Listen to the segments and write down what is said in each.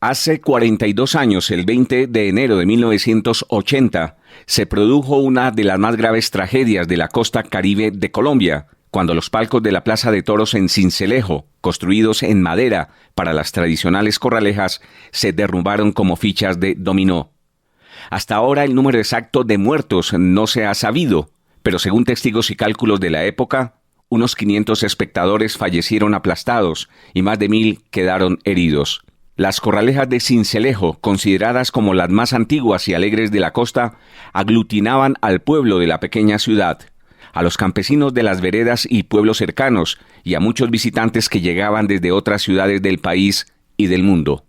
Hace 42 años, el 20 de enero de 1980, se produjo una de las más graves tragedias de la costa caribe de Colombia, cuando los palcos de la Plaza de Toros en Sincelejo, construidos en madera para las tradicionales corralejas, se derrumbaron como fichas de dominó. Hasta ahora el número exacto de muertos no se ha sabido, pero según testigos y cálculos de la época, unos 500 espectadores fallecieron aplastados y más de 1.000 quedaron heridos. Las corralejas de Sincelejo, consideradas como las más antiguas y alegres de la costa, aglutinaban al pueblo de la pequeña ciudad, a los campesinos de las veredas y pueblos cercanos y a muchos visitantes que llegaban desde otras ciudades del país y del mundo.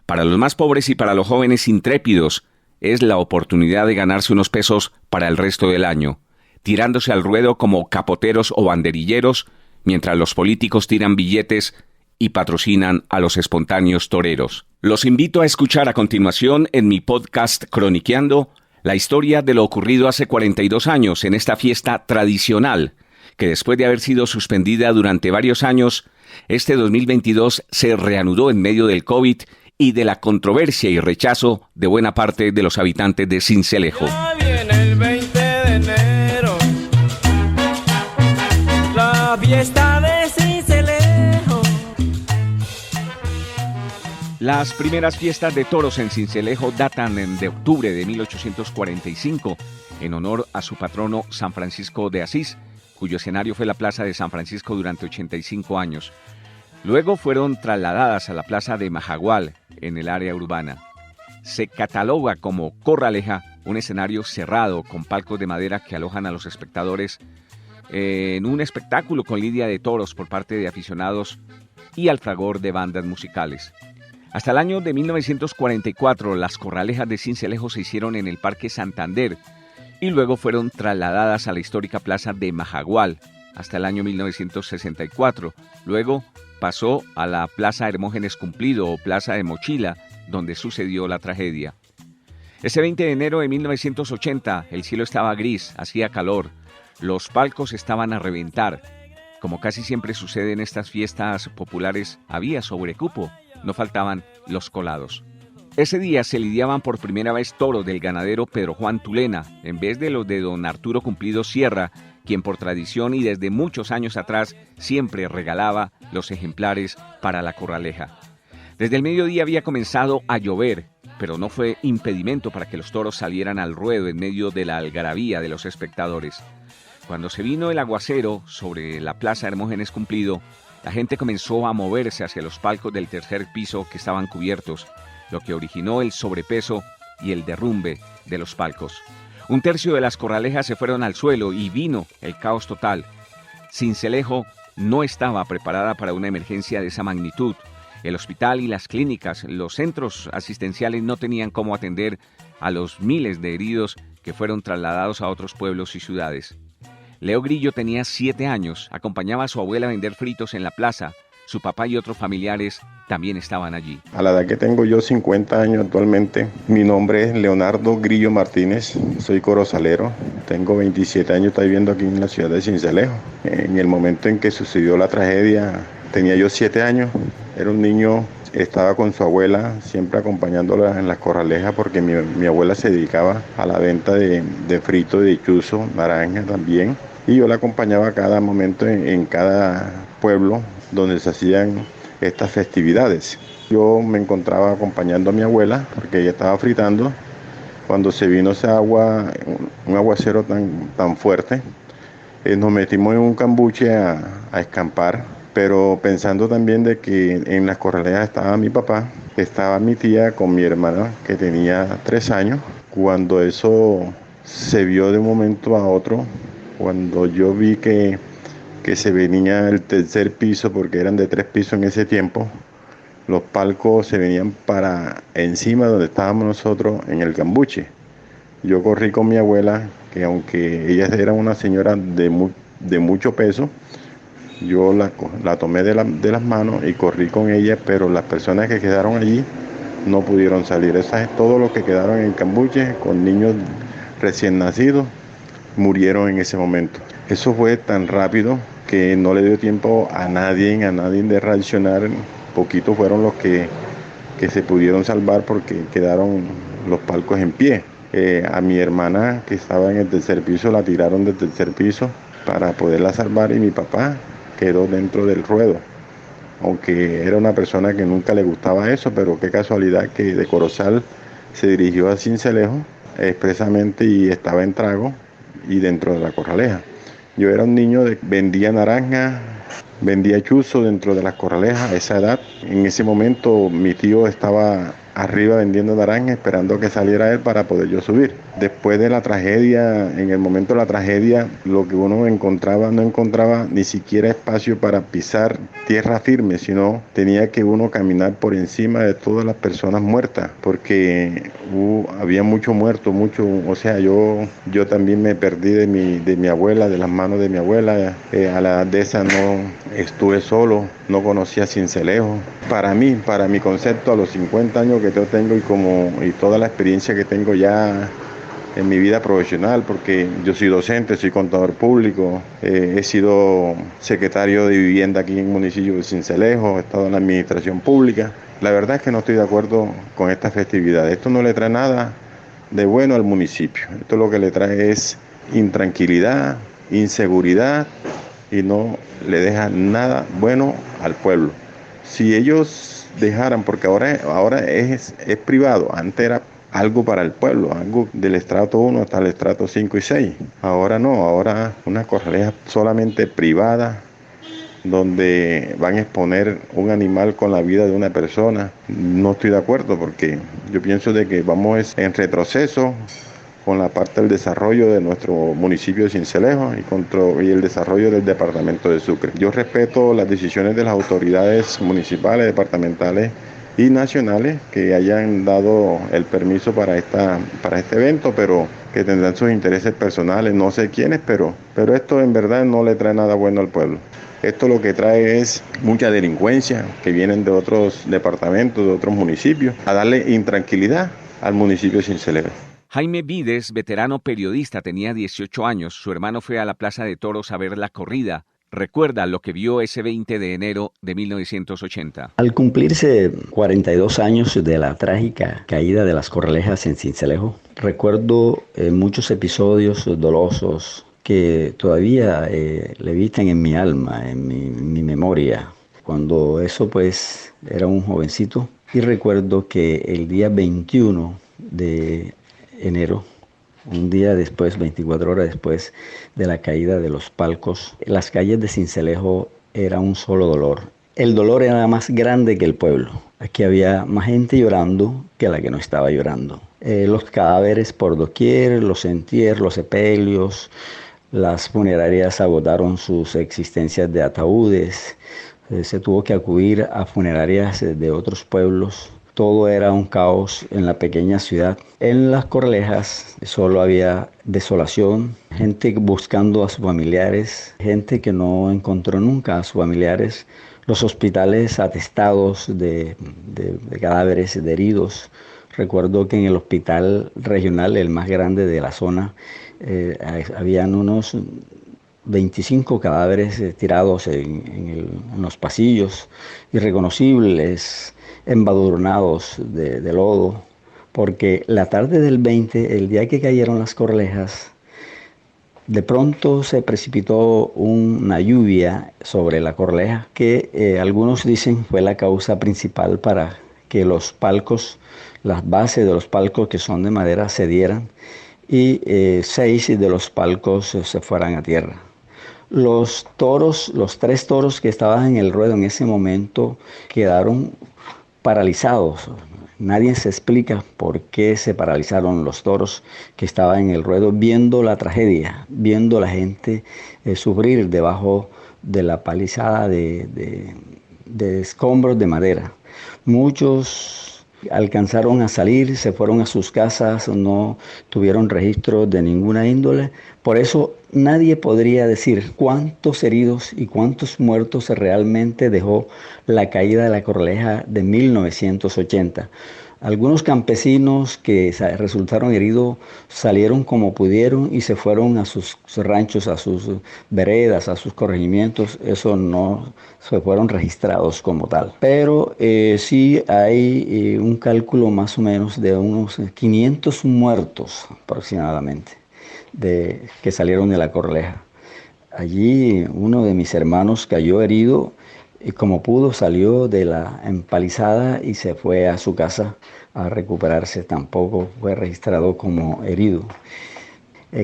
Para los más pobres y para los jóvenes intrépidos, es la oportunidad de ganarse unos pesos para el resto del año, tirándose al ruedo como capoteros o banderilleros, mientras los políticos tiran billetes y patrocinan a los espontáneos toreros. Los invito a escuchar a continuación en mi podcast Croniqueando la historia de lo ocurrido hace 42 años en esta fiesta tradicional, que después de haber sido suspendida durante varios años, este 2022 se reanudó en medio del COVID y de la controversia y rechazo de buena parte de los habitantes de Sincelejo. Ya viene el 20 de enero, la fiesta de Sincelejo. Las primeras fiestas de toros en Sincelejo datan de octubre de 1845, en honor a su patrono San Francisco de Asís, cuyo escenario fue la Plaza de San Francisco durante 85 años. Luego fueron trasladadas a la Plaza de Majagual, en el área urbana. Se cataloga como corraleja un escenario cerrado con palcos de madera que alojan a los espectadores en un espectáculo con lidia de toros por parte de aficionados y al fragor de bandas musicales. Hasta el año de 1944, las corralejas de Sincelejo se hicieron en el Parque Santander y luego fueron trasladadas a la histórica Plaza de Majagual hasta el año 1964. Luego pasó a la Plaza Hermógenes Cumplido o Plaza de Mochila, donde sucedió la tragedia. Ese 20 de enero de 1980, el cielo estaba gris, hacía calor, los palcos estaban a reventar. Como casi siempre sucede en estas fiestas populares, había sobrecupo. No faltaban los colados. Ese día se lidiaban por primera vez toros del ganadero Pedro Juan Tulena, en vez de los de don Arturo Cumplido Sierra, quien por tradición y desde muchos años atrás siempre regalaba los ejemplares para la corraleja. Desde el mediodía había comenzado a llover, pero no fue impedimento para que los toros salieran al ruedo en medio de la algarabía de los espectadores. Cuando se vino el aguacero sobre la Plaza Hermógenes Cumplido, la gente comenzó a moverse hacia los palcos del tercer piso que estaban cubiertos, lo que originó el sobrepeso y el derrumbe de los palcos. Un tercio de las corralejas se fueron al suelo y vino el caos total. Sincelejo no estaba preparada para una emergencia de esa magnitud. El hospital y las clínicas, los centros asistenciales no tenían cómo atender a los miles de heridos que fueron trasladados a otros pueblos y ciudades. Leo Grillo tenía 7 años, acompañaba a su abuela a vender fritos en la plaza. Su papá y otros familiares también estaban allí. A la edad que tengo yo, 50 años actualmente, mi nombre es Leonardo Grillo Martínez, soy corozalero, tengo 27 años, estoy viviendo aquí en la ciudad de Sincelejo. En el momento en que sucedió la tragedia, tenía yo 7 años, era un niño, estaba con su abuela, siempre acompañándola en las corralejas porque mi abuela se dedicaba a la venta de frito, de chuzo, naranja también. Y yo la acompañaba a cada momento en cada pueblo donde se hacían estas festividades. Yo me encontraba acompañando a mi abuela porque ella estaba fritando. Cuando se vino ese agua, un aguacero tan fuerte, nos metimos en un cambuche a escampar, pero pensando también de que en las corralejas estaba mi papá, estaba mi tía con mi hermana que tenía 3 años. Cuando eso se vio de un momento a otro, cuando yo vi que se venía el tercer piso, porque eran de 3 pisos en ese tiempo, los palcos se venían para encima donde estábamos nosotros en el cambuche. Yo corrí con mi abuela, que aunque ella era una señora de mucho peso, yo la tomé de las manos y corrí con ella, pero las personas que quedaron allí no pudieron salir. Eso es todo lo que quedaron en el cambuche, con niños recién nacidos, murieron en ese momento. Eso fue tan rápido que no le dio tiempo a nadie de reaccionar. Poquitos fueron los que que se pudieron salvar porque quedaron los palcos en pie. A mi hermana que estaba en el tercer piso la tiraron del tercer piso para poderla salvar y mi papá quedó dentro del ruedo. Aunque era una persona que nunca le gustaba eso, pero qué casualidad que de Corozal se dirigió a Sincelejo expresamente y estaba en trago y dentro de la corraleja. Yo era un niño vendía naranja, vendía chuzo dentro de las corralejas a esa edad. En ese momento mi tío estaba arriba vendiendo naranja esperando que saliera él para poder yo subir. Después de la tragedia, en el momento de la tragedia, lo que uno encontraba, no encontraba ni siquiera espacio para pisar tierra firme, sino tenía que uno caminar por encima de todas las personas muertas, porque había mucho muerto, o sea, yo también me perdí de mi abuela, de las manos de mi abuela. A la edad de esa no estuve solo, no conocía Sincelejo. Para mí, para mi concepto, a los 50 años que yo tengo y toda la experiencia que tengo ya en mi vida profesional, porque yo soy docente, soy contador público, he sido secretario de vivienda aquí en el municipio de Sincelejo, he estado en la administración pública. La verdad es que no estoy de acuerdo con esta festividad. Esto no le trae nada de bueno al municipio. Esto lo que le trae es intranquilidad, inseguridad y no le deja nada bueno al pueblo. Si ellos dejaran, porque ahora es privado, antes era algo para el pueblo, algo del estrato 1 hasta el estrato 5 y 6. Ahora no, ahora una corraleja solamente privada, donde van a exponer un animal con la vida de una persona. No estoy de acuerdo porque yo pienso de que vamos en retroceso con la parte del desarrollo de nuestro municipio de Sincelejo y el desarrollo del departamento de Sucre. Yo respeto las decisiones de las autoridades municipales, departamentales y nacionales que hayan dado el permiso para este evento, pero que tendrán sus intereses personales, no sé quiénes, pero esto en verdad no le trae nada bueno al pueblo. Esto lo que trae es mucha delincuencia que vienen de otros departamentos, de otros municipios, a darle intranquilidad al municipio de Sincelejo. Jaime Vides, veterano periodista, tenía 18 años. Su hermano fue a la Plaza de Toros a ver la corrida. Recuerda lo que vio ese 20 de enero de 1980. Al cumplirse 42 años de la trágica caída de las corralejas en Sincelejo, recuerdo muchos episodios dolosos que todavía levitan en mi alma, en mi memoria. Cuando eso pues era un jovencito, y recuerdo que el día 21 de enero, un día después, 24 horas después de la caída de los palcos, las calles de Sincelejo era un solo dolor. El dolor era más grande que el pueblo. Aquí había más gente llorando que la que no estaba llorando. Los cadáveres por doquier, los entierros, los sepelios, las funerarias agotaron sus existencias de ataúdes. Se tuvo que acudir a funerarias de otros pueblos. Todo era un caos en la pequeña ciudad. En las corralejas solo había desolación, gente buscando a sus familiares, gente que no encontró nunca a sus familiares, los hospitales atestados de cadáveres, de heridos. Recuerdo que en el hospital regional, el más grande de la zona, habían unos 25 cadáveres tirados en los pasillos, irreconocibles, embadurnados de lodo, porque la tarde del 20, el día que cayeron las corralejas, de pronto se precipitó una lluvia sobre la corraleja que algunos dicen fue la causa principal para que los palcos, las bases de los palcos que son de madera cedieran y 6 de los palcos se fueran a tierra. Los 3 toros que estaban en el ruedo en ese momento quedaron paralizados. Nadie se explica por qué se paralizaron los toros que estaban en el ruedo viendo la tragedia, viendo la gente sufrir debajo de la palizada de escombros de madera. Muchos alcanzaron a salir, se fueron a sus casas, no tuvieron registro de ninguna índole. Por eso nadie podría decir cuántos heridos y cuántos muertos realmente dejó la caída de la corraleja de 1980. Algunos campesinos que resultaron heridos salieron como pudieron y se fueron a sus ranchos, a sus veredas, a sus corregimientos. Eso no se fueron registrados como tal. Pero sí hay un cálculo más o menos de unos 500 muertos aproximadamente que salieron de la Corraleja. Allí uno de mis hermanos cayó herido y como pudo salió de la empalizada y se fue a su casa a recuperarse. Tampoco fue registrado como herido.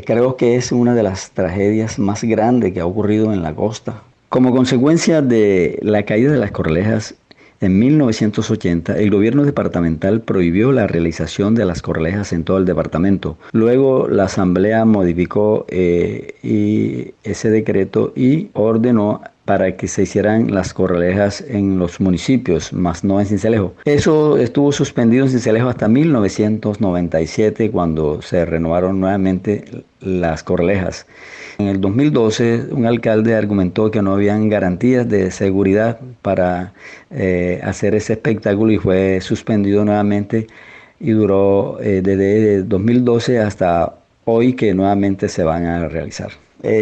Creo que es una de las tragedias más grandes que ha ocurrido en la costa. Como consecuencia de la caída de las Corralejas, en 1980, el gobierno departamental prohibió la realización de las corralejas en todo el departamento. Luego, la asamblea modificó ese decreto y ordenó para que se hicieran las corralejas en los municipios, más no en Sincelejo. Eso estuvo suspendido en Sincelejo hasta 1997, cuando se renovaron nuevamente las corralejas. En el 2012, un alcalde argumentó que no habían garantías de seguridad para hacer ese espectáculo y fue suspendido nuevamente y duró desde 2012 hasta hoy, que nuevamente se van a realizar.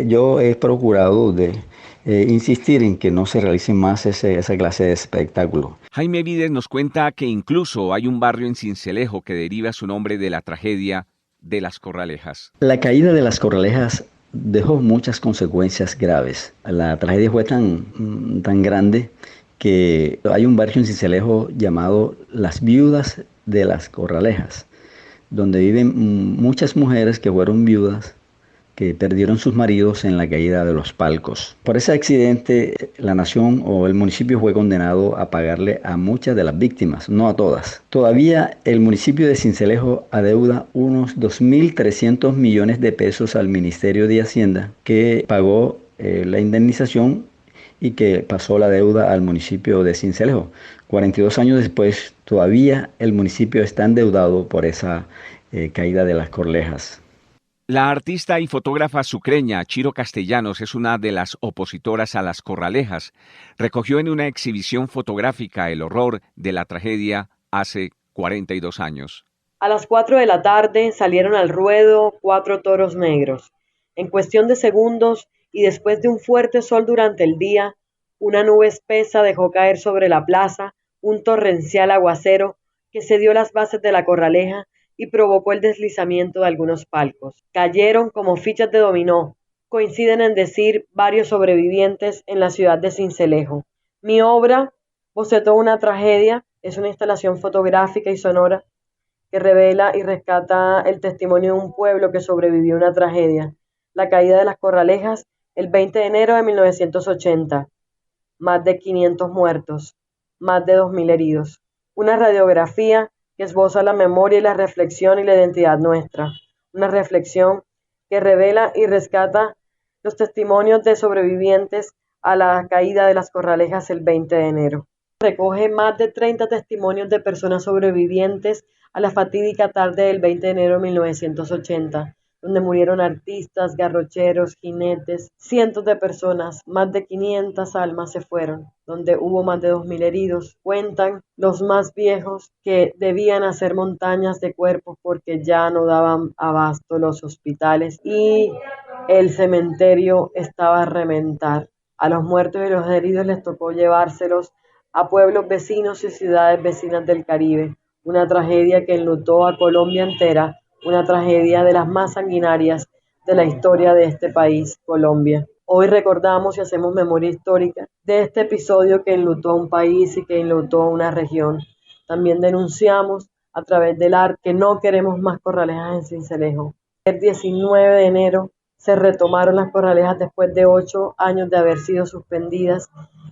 Yo he procurado insistir en que no se realice más esa clase de espectáculo. Jaime Vides nos cuenta que incluso hay un barrio en Sincelejo que deriva su nombre de la tragedia de las Corralejas. La caída de las Corralejas dejó muchas consecuencias graves. La tragedia fue tan grande que hay un barrio en Sincelejo llamado Las Viudas de las Corralejas, donde viven muchas mujeres que fueron viudas, que perdieron sus maridos en la caída de los palcos. Por ese accidente, la nación o el municipio fue condenado a pagarle a muchas de las víctimas, no a todas. Todavía el municipio de Sincelejo adeuda unos 2.300 millones de pesos al Ministerio de Hacienda, que pagó la indemnización y que pasó la deuda al municipio de Sincelejo. 42 años después, todavía el municipio está endeudado por esa caída de las Corralejas. La artista y fotógrafa sucreña Chiro Castellanos es una de las opositoras a las Corralejas. Recogió en una exhibición fotográfica el horror de la tragedia hace 42 años. A las 4 de la tarde salieron al ruedo 4 toros negros. En cuestión de segundos y después de un fuerte sol durante el día, una nube espesa dejó caer sobre la plaza un torrencial aguacero que cedió las bases de la Corraleja y provocó el deslizamiento de algunos palcos. Cayeron como fichas de dominó, coinciden en decir varios sobrevivientes en la ciudad de Sincelejo. Mi obra, Bocetó una tragedia, es una instalación fotográfica y sonora que revela y rescata el testimonio de un pueblo que sobrevivió a una tragedia, la caída de las Corralejas el 20 de enero de 1980. Más de 500 muertos, más de 2.000 heridos. Una radiografía que esboza la memoria y la reflexión y la identidad nuestra. Una reflexión que revela y rescata los testimonios de sobrevivientes a la caída de las Corralejas el 20 de enero. Recoge más de 30 testimonios de personas sobrevivientes a la fatídica tarde del 20 de enero de 1980, donde murieron artistas, garrocheros, jinetes, cientos de personas, más de 500 almas se fueron, donde hubo más de 2.000 heridos. Cuentan los más viejos que debían hacer montañas de cuerpos porque ya no daban abasto los hospitales y el cementerio estaba a reventar. A los muertos y los heridos les tocó llevárselos a pueblos vecinos y ciudades vecinas del Caribe. Una tragedia que enlutó a Colombia entera, una tragedia de las más sanguinarias de la historia de este país, Colombia. Hoy recordamos y hacemos memoria histórica de este episodio que enlutó a un país y que enlutó a una región. También denunciamos a través del arte que no queremos más Corralejas en Sincelejo. El 19 de enero se retomaron las Corralejas después de 8 años de haber sido suspendidas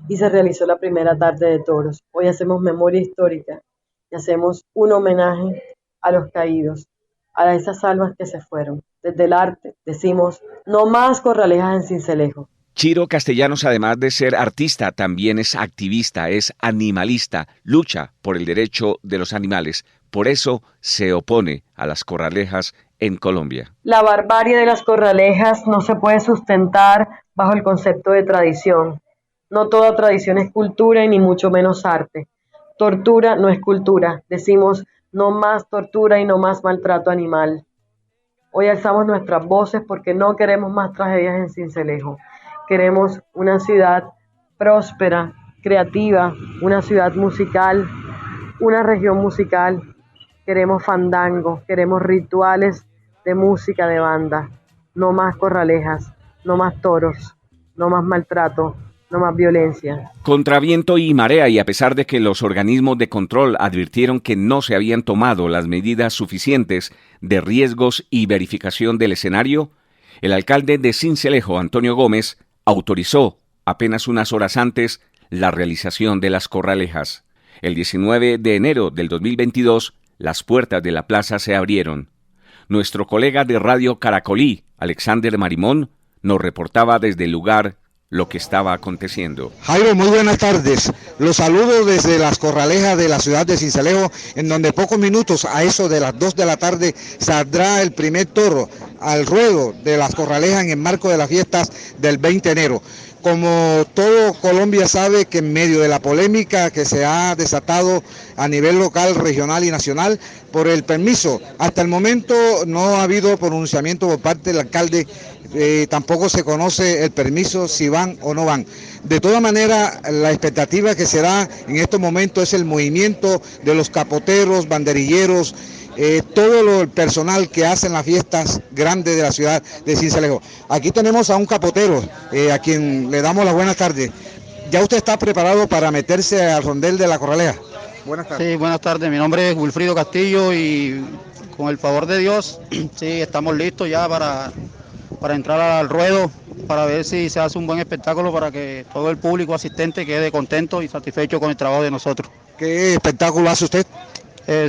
y se realizó la primera tarde de toros. Hoy hacemos memoria histórica y hacemos un homenaje a los caídos, a esas almas que se fueron. Desde el arte decimos, no más Corralejas en Sincelejo. Chiro Castellanos, además de ser artista, también es activista, es animalista, lucha por el derecho de los animales. Por eso se opone a las Corralejas en Colombia. La barbarie de las Corralejas no se puede sustentar bajo el concepto de tradición. No toda tradición es cultura y ni mucho menos arte. Tortura no es cultura. Decimos, no más tortura y no más maltrato animal. Hoy alzamos nuestras voces porque no queremos más tragedias en Sincelejo. Queremos una ciudad próspera, creativa, una ciudad musical, una región musical. Queremos fandango, queremos rituales de música de banda. No más corralejas, no más toros, no más maltrato, no más violencia. Contra viento y marea, y a pesar de que los organismos de control advirtieron que no se habían tomado las medidas suficientes de riesgos y verificación del escenario, el alcalde de Sincelejo, Antonio Gómez, autorizó apenas unas horas antes la realización de las corralejas. El 19 de enero del 2022, las puertas de la plaza se abrieron. Nuestro colega de Radio Caracolí, Alexander Marimón, nos reportaba desde el lugar lo que estaba aconteciendo. Jairo, muy buenas tardes. Los saludo desde las corralejas de la ciudad de Sincelejo, en donde pocos minutos, a eso de las 2 de la tarde, saldrá el primer toro al ruedo de las corralejas en el marco de las fiestas del 20 de enero. Como todo Colombia sabe que en medio de la polémica que se ha desatado a nivel local, regional y nacional por el permiso, hasta el momento no ha habido pronunciamiento por parte del alcalde, tampoco se conoce el permiso si van o no van. De todas maneras, la expectativa que se da en estos momentos es el movimiento de los capoteros, banderilleros, todo el personal que hacen las fiestas grandes de la ciudad de Sincelejo. Aquí tenemos a un capotero, a quien le damos las buenas tardes. ¿Ya usted está preparado para meterse al rondel de la corraleja? Buenas tardes. Sí, buenas tardes. Mi nombre es Wilfrido Castillo y con el favor de Dios, sí, estamos listos ya para entrar al ruedo, para ver si se hace un buen espectáculo para que todo el público asistente quede contento y satisfecho con el trabajo de nosotros. ¿Qué espectáculo hace usted?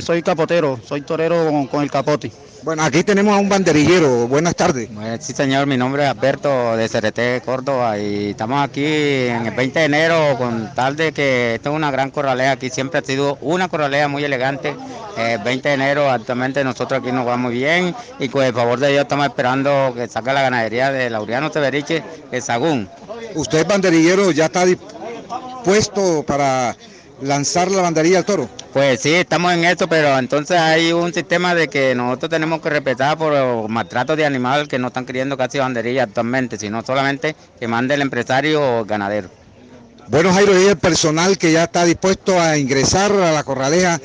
Soy capotero, soy torero con el capote. Bueno, aquí tenemos a un banderillero. Buenas tardes. Sí, señor, mi nombre es Alberto de CRT Córdoba y estamos aquí en el 20 de enero con tal de que esto es una gran corraleja. Aquí siempre ha sido una corraleja muy elegante. 20 de enero actualmente nosotros aquí nos va muy bien y con el favor de Dios estamos esperando que salga la ganadería de Laureano Severiche de Sagún. ¿Usted, banderillero, ya está dispuesto para lanzar la banderilla al toro? Pues sí, estamos en eso, pero entonces hay un sistema de que nosotros tenemos que respetar por los maltratos de animal que no están queriendo casi banderilla actualmente, sino solamente que mande el empresario o el ganadero. Bueno, Jairo, y el personal que ya está dispuesto a ingresar a la corraleja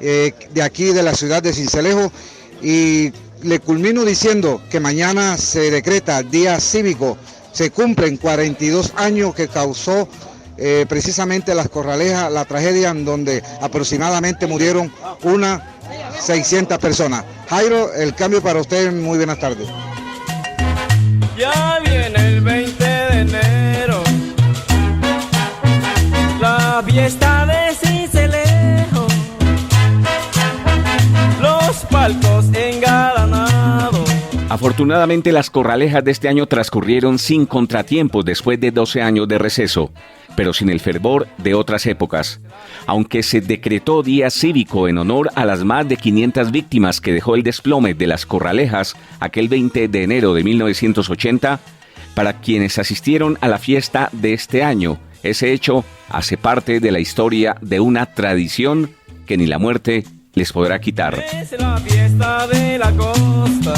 de aquí de la ciudad de Sincelejo, y le culmino diciendo que mañana se decreta día cívico, se cumplen 42 años que causó precisamente las corralejas, la tragedia en donde aproximadamente murieron unas 600 personas. Jairo, el cambio para usted, muy buenas tardes. Ya viene el 20 de enero, la fiesta de Sincelejo, los palcos engalanados. Afortunadamente, las corralejas de este año transcurrieron sin contratiempos después de 12 años de receso, pero sin el fervor de otras épocas. Aunque se decretó día cívico en honor a las más de 500 víctimas que dejó el desplome de las corralejas aquel 20 de enero de 1980, para quienes asistieron a la fiesta de este año, ese hecho hace parte de la historia de una tradición que ni la muerte les podrá quitar. Es la fiesta de la costa.